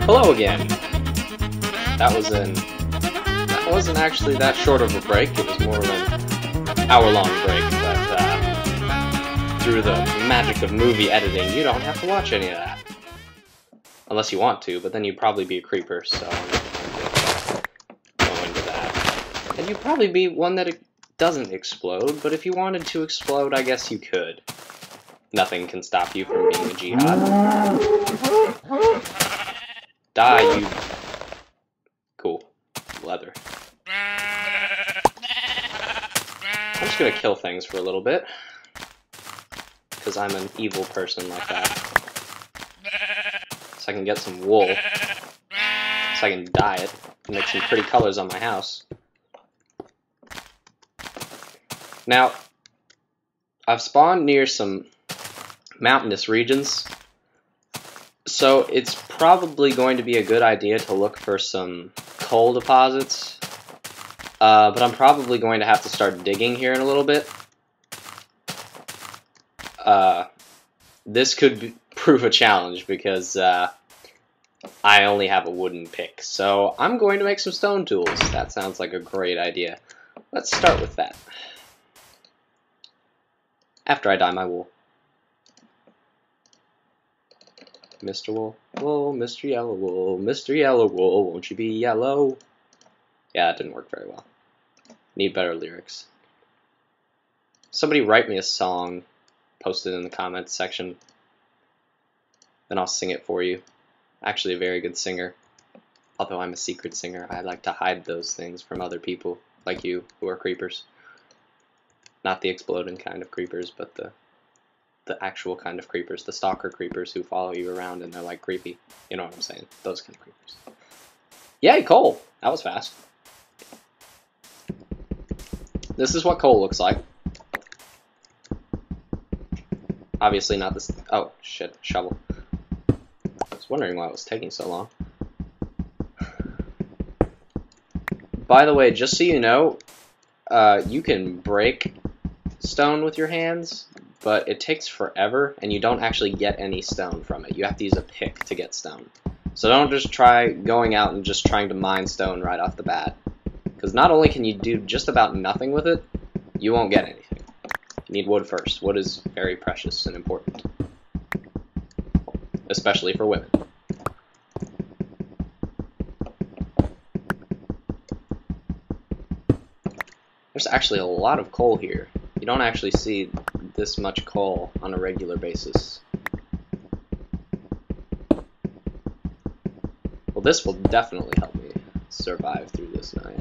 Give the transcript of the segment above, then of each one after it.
Hello again. That wasn't actually that short of a break. It was more of an hour-long break, but through the magic of movie editing, you don't have to watch any of that. Unless you want to, but then you'd probably be a creeper, so I'm not going to go into that. And you'd probably be one that doesn't explode, but if you wanted to explode, I guess you could. Nothing can stop you from being a jihad. Die, you... Cool. Leather. I'm just gonna kill things for a little bit. Because I'm an evil person like that. So I can get some wool. So I can dye it. And make some pretty colors on my house. Now, I've spawned near some mountainous regions, so it's probably going to be a good idea to look for some coal deposits, but I'm probably going to have to start digging here in a little bit. This could prove a challenge because I only have a wooden pick, so I'm going to make some stone tools. That sounds like a great idea. Let's start with that. After I dye my wool. Mr. Wool, wool, Mr. Yellow Wool, Mr. Yellow Wool, won't you be yellow? Yeah, that didn't work very well. Need better lyrics. Somebody write me a song, post it in the comments section, then I'll sing it for you. Actually a very good singer. Although I'm a secret singer, I like to hide those things from other people, like you, who are creepers. Not the exploding kind of creepers, but the actual kind of creepers, the stalker creepers who follow you around and they're like creepy. You know what I'm saying? Those kind of creepers. Yay, coal! That was fast. This is what coal looks like. Obviously not this... Oh, shit. Shovel. I was wondering why it was taking so long. By the way, just so you know, you can break stone with your hands, but it takes forever, and you don't actually get any stone from it. You have to use a pick to get stone. So don't just try going out and just trying to mine stone right off the bat. Because not only can you do just about nothing with it, you won't get anything. You need wood first. Wood is very precious and important. Especially for women. There's actually a lot of coal here. You don't actually see this much coal on a regular basis. Well, this will definitely help me survive through this night.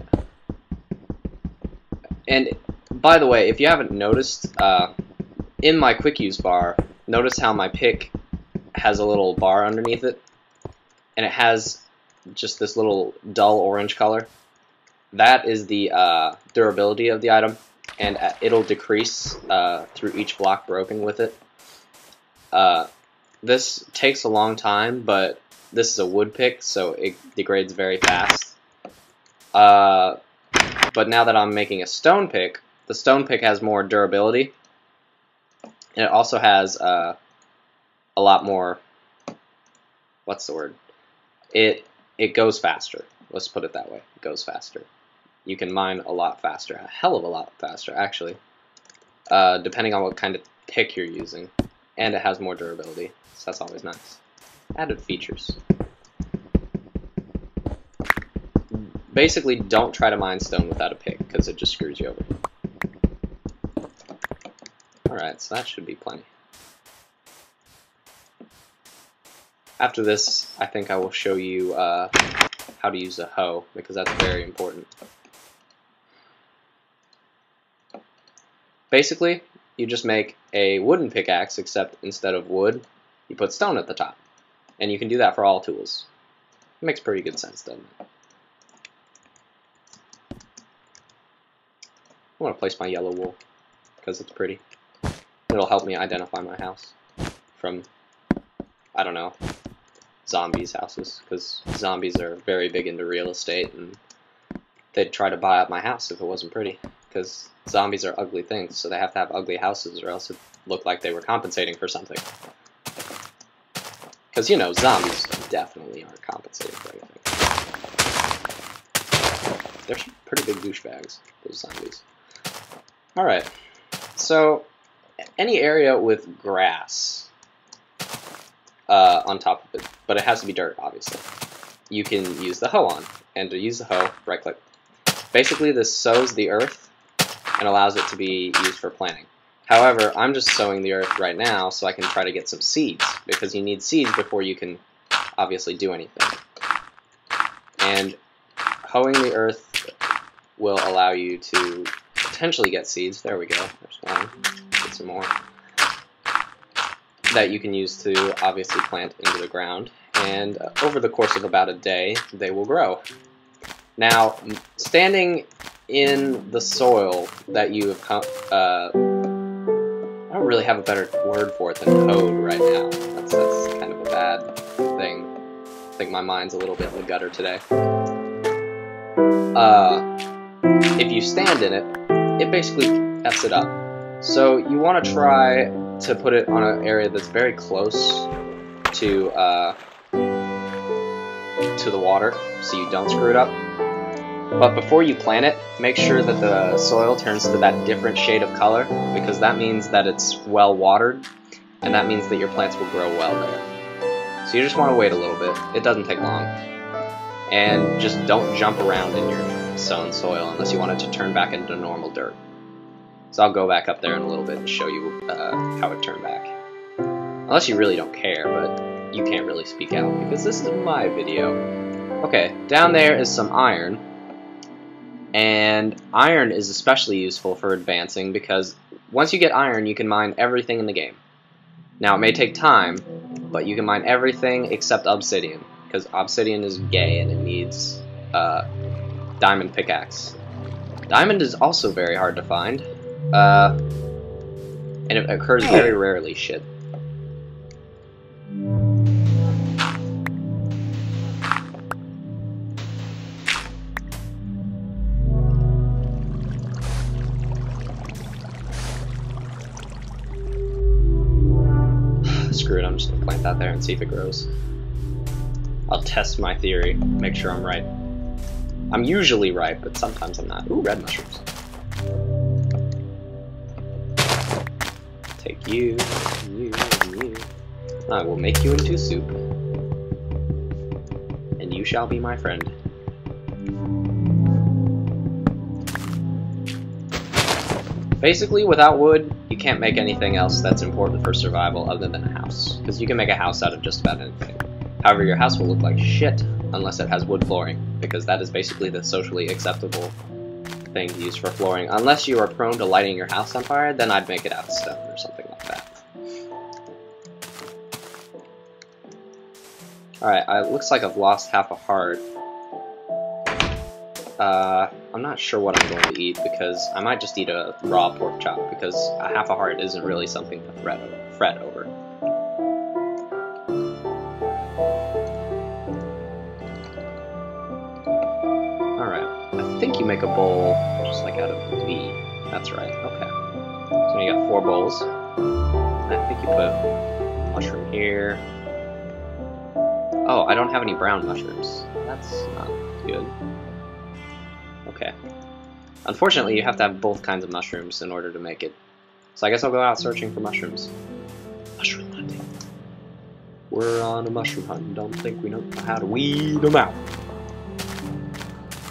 And, by the way, if you haven't noticed, in my quick use bar, notice how my pick has a little bar underneath it, and it has just this little dull orange color. That is the durability of the item, and it'll decrease through each block broken with it. This takes a long time, but this is a wood pick, so it degrades very fast. But now that I'm making a stone pick, the stone pick has more durability, and it also has a lot more, what's the word? It goes faster. Let's put it that way. It goes faster. You can mine a lot faster, a hell of a lot faster, actually, depending on what kind of pick you're using. And it has more durability, so that's always nice. Added features. Basically, don't try to mine stone without a pick, because it just screws you over. Alright, so that should be plenty. After this, I think I will show you how to use a hoe, because that's very important. Basically, you just make a wooden pickaxe, except instead of wood, you put stone at the top. And you can do that for all tools. It makes pretty good sense, doesn't it? I want to place my yellow wool, because it's pretty. It'll help me identify my house from, I don't know, zombies' houses, because zombies are very big into real estate, and they'd try to buy up my house if it wasn't pretty, because zombies are ugly things, so they have to have ugly houses, or else it looked like they were compensating for something. Because, you know, zombies. definitely aren't compensating for anything. They're pretty big douchebags, those zombies. Alright, so any area with grass on top of it, but it has to be dirt, obviously, you can use the hoe on. And to use the hoe, right click. Basically, this sows the earth and allows it to be used for planting. However, I'm just sowing the earth right now so I can try to get some seeds, because you need seeds before you can obviously do anything. And hoeing the earth will allow you to potentially get seeds. There we go. There's one. Get some more. That you can use to obviously plant into the ground. And over the course of about a day, they will grow. Now, standing in the soil that you have I don't really have a better word for it than hoed right now. That's kind of a bad thing. I think my mind's a little bit in the gutter today. If you stand in it, it basically F's it up. So you want to try to put it on an area that's very close to the water, so you don't screw it up. But before you plant it, make sure that the soil turns to that different shade of color, because that means that it's well watered, and that means that your plants will grow well there. So you just want to wait a little bit. It doesn't take long. And just don't jump around in your sown soil unless you want it to turn back into normal dirt. So I'll go back up there in a little bit and show you how it turned back. Unless you really don't care, but you can't really speak out because this is my video. Okay, down there is some iron. And iron is especially useful for advancing because once you get iron, you can mine everything in the game. Now, it may take time, but you can mine everything except obsidian, because obsidian is gay and it needs diamond pickaxe. Diamond is also very hard to find, and it occurs very rarely, shit. Screw it, I'm just gonna plant that there and see if it grows. I'll test my theory, make sure I'm right. I'm usually right, but sometimes I'm not. Ooh, red mushrooms. Take you, and you, and you. I will make you into soup. And you shall be my friend. Basically, without wood, you can't make anything else that's important for survival other than a house. Because you can make a house out of just about anything. However, your house will look like shit unless it has wood flooring, because that is basically the socially acceptable thing to use for flooring. Unless you are prone to lighting your house on fire, then I'd make it out of stone or something like that. Alright, it looks like I've lost half a heart. I'm not sure what I'm going to eat, because I might just eat a raw pork chop, because a half a heart isn't really something to fret over. Alright, I think you make a bowl just like out of V. That's right, okay. So you got 4 bowls. I think you put mushroom here. Oh, I don't have any brown mushrooms. That's not good. Okay. Unfortunately, you have to have both kinds of mushrooms in order to make it. So I guess I'll go out searching for mushrooms. Mushroom hunting. We're on a mushroom hunt and don't think we know how to weed them out.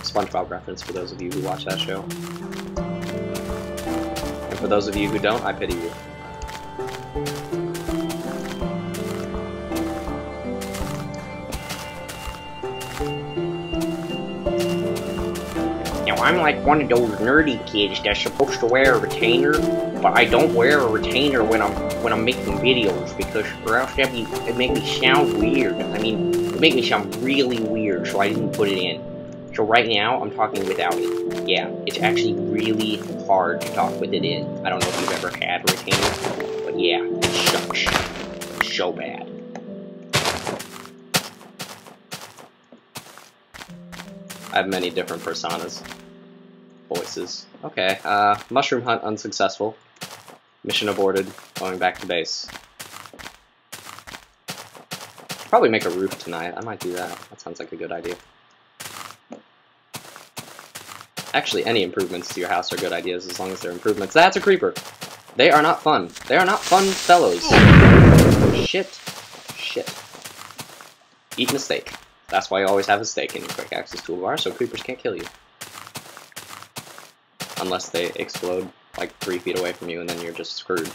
SpongeBob reference for those of you who watch that show. And for those of you who don't, I pity you. I'm like one of those nerdy kids that's supposed to wear a retainer, but I don't wear a retainer when I'm making videos, because or else it make me sound weird. I mean, it make me sound really weird, so I didn't put it in. So right now, I'm talking without it. Yeah, it's actually really hard to talk with it in. I don't know if you've ever had a retainer, but yeah, it sucks. So bad. I have many different personas. Voices. Okay, mushroom hunt unsuccessful. Mission aborted, going back to base. probably make a roof tonight. I might do that. That sounds like a good idea. Actually, any improvements to your house are good ideas as long as they're improvements. That's a creeper! They are not fun. They are not fun fellows. Shit. Shit. Eating a steak. That's why you always have a steak in your quick access toolbar, so creepers can't kill you. Unless they explode like 3 feet away from you, and then you're just screwed.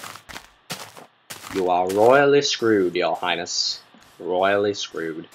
You are royally screwed, your highness. Royally screwed.